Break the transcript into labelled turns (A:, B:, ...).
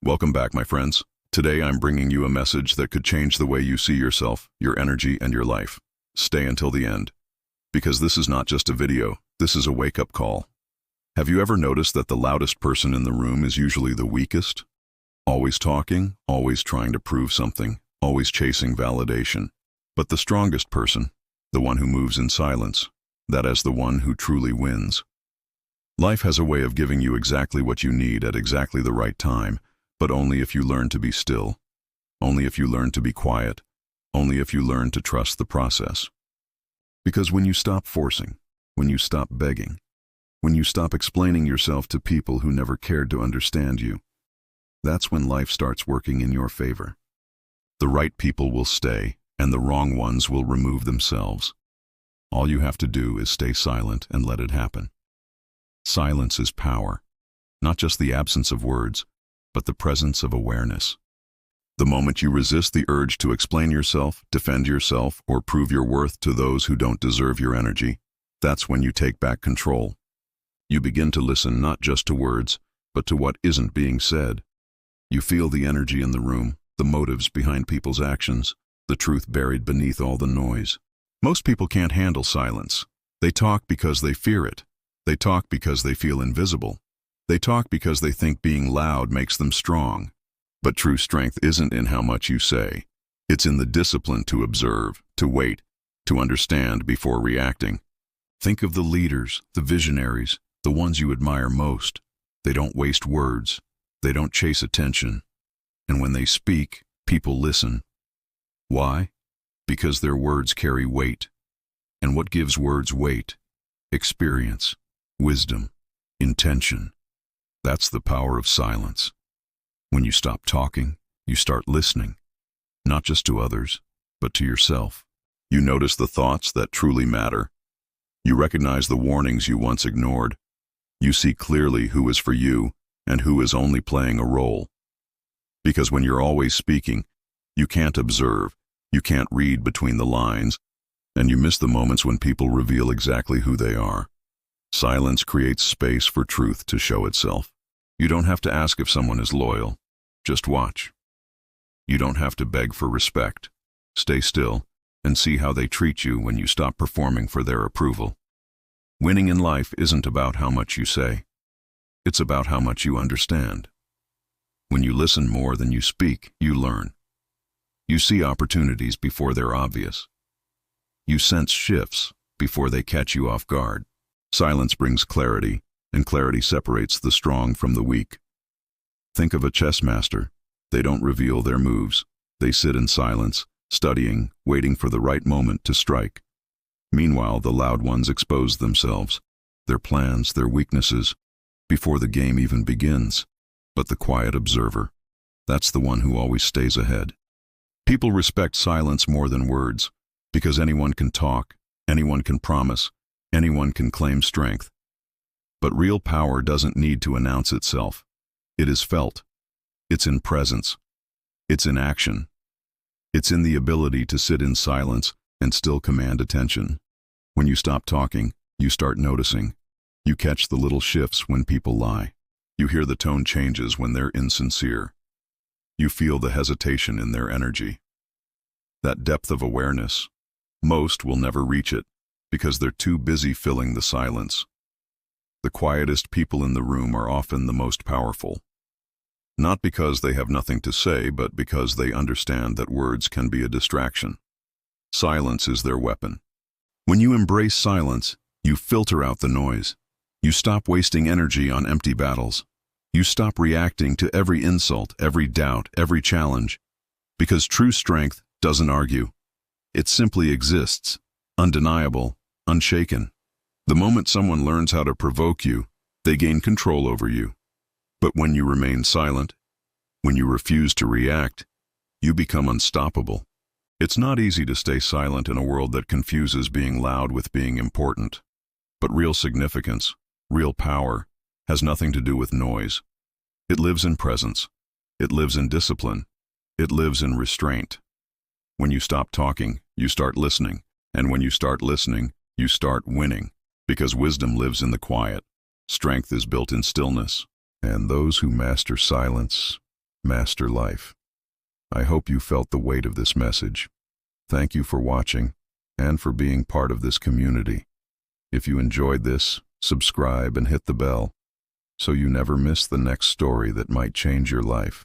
A: Welcome back, my friends. Today I'm bringing you a message that could change the way you see yourself, your energy, and your life. Stay until the end. Because this is not just a video, this is a wake-up call. Have you ever noticed that the loudest person in the room is usually the weakest? Always talking, always trying to prove something, always chasing validation. But the strongest person, the one who moves in silence, that is the one who truly wins. Life has a way of giving you exactly what you need at exactly the right time, but only if you learn to be still, only if you learn to be quiet, only if you learn to trust the process. Because when you stop forcing, when you stop begging, when you stop explaining yourself to people who never cared to understand you, that's when life starts working in your favor. The right people will stay, and the wrong ones will remove themselves. All you have to do is stay silent and let it happen. Silence is power, not just the absence of words, but the presence of awareness. The moment you resist the urge to explain yourself, defend yourself, or prove your worth to those who don't deserve your energy, that's when you take back control. You begin to listen not just to words, but to what isn't being said. You feel the energy in the room, the motives behind people's actions, the truth buried beneath all the noise. Most people can't handle silence. They talk because they fear it. They talk because they feel invisible. They talk because they think being loud makes them strong. But true strength isn't in how much you say. It's in the discipline to observe, to wait, to understand before reacting. Think of the leaders, the visionaries, the ones you admire most. They don't waste words. They don't chase attention. And when they speak, people listen. Why? Because their words carry weight. And what gives words weight? Experience, wisdom, intention. That's the power of silence. When you stop talking, you start listening, not just to others, but to yourself. You notice the thoughts that truly matter. You recognize the warnings you once ignored. You see clearly who is for you and who is only playing a role. Because when you're always speaking, you can't observe, you can't read between the lines, and you miss the moments when people reveal exactly who they are. Silence creates space for truth to show itself. You don't have to ask if someone is loyal. Just watch. You don't have to beg for respect. Stay still and see how they treat you when you stop performing for their approval. Winning in life isn't about how much you say. It's about how much you understand. When you listen more than you speak, you learn. You see opportunities before they're obvious. You sense shifts before they catch you off guard. Silence brings clarity, and clarity separates the strong from the weak. Think of a chess master. They don't reveal their moves. They sit in silence, studying, waiting for the right moment to strike. Meanwhile, the loud ones expose themselves, their plans, their weaknesses, before the game even begins. But the quiet observer, that's the one who always stays ahead. People respect silence more than words, because anyone can talk, anyone can promise, anyone can claim strength. But real power doesn't need to announce itself. It is felt. It's in presence. It's in action. It's in the ability to sit in silence and still command attention. When you stop talking, you start noticing. You catch the little shifts when people lie. You hear the tone changes when they're insincere. You feel the hesitation in their energy. That depth of awareness, most will never reach it because they're too busy filling the silence. The quietest people in the room are often the most powerful. Not because they have nothing to say, but because they understand that words can be a distraction. Silence is their weapon. When you embrace silence, you filter out the noise. You stop wasting energy on empty battles. You stop reacting to every insult, every doubt, every challenge. Because true strength doesn't argue. It simply exists, undeniable, unshaken. The moment someone learns how to provoke you, they gain control over you. But when you remain silent, when you refuse to react, you become unstoppable. It's not easy to stay silent in a world that confuses being loud with being important. But real significance, real power, has nothing to do with noise. It lives in presence. It lives in discipline. It lives in restraint. When you stop talking, you start listening. And when you start listening, you start winning. Because wisdom lives in the quiet. Strength is built in stillness. And those who master silence master life. I hope you felt the weight of this message. Thank you for watching and for being part of this community. If you enjoyed this, subscribe and hit the bell so you never miss the next story that might change your life.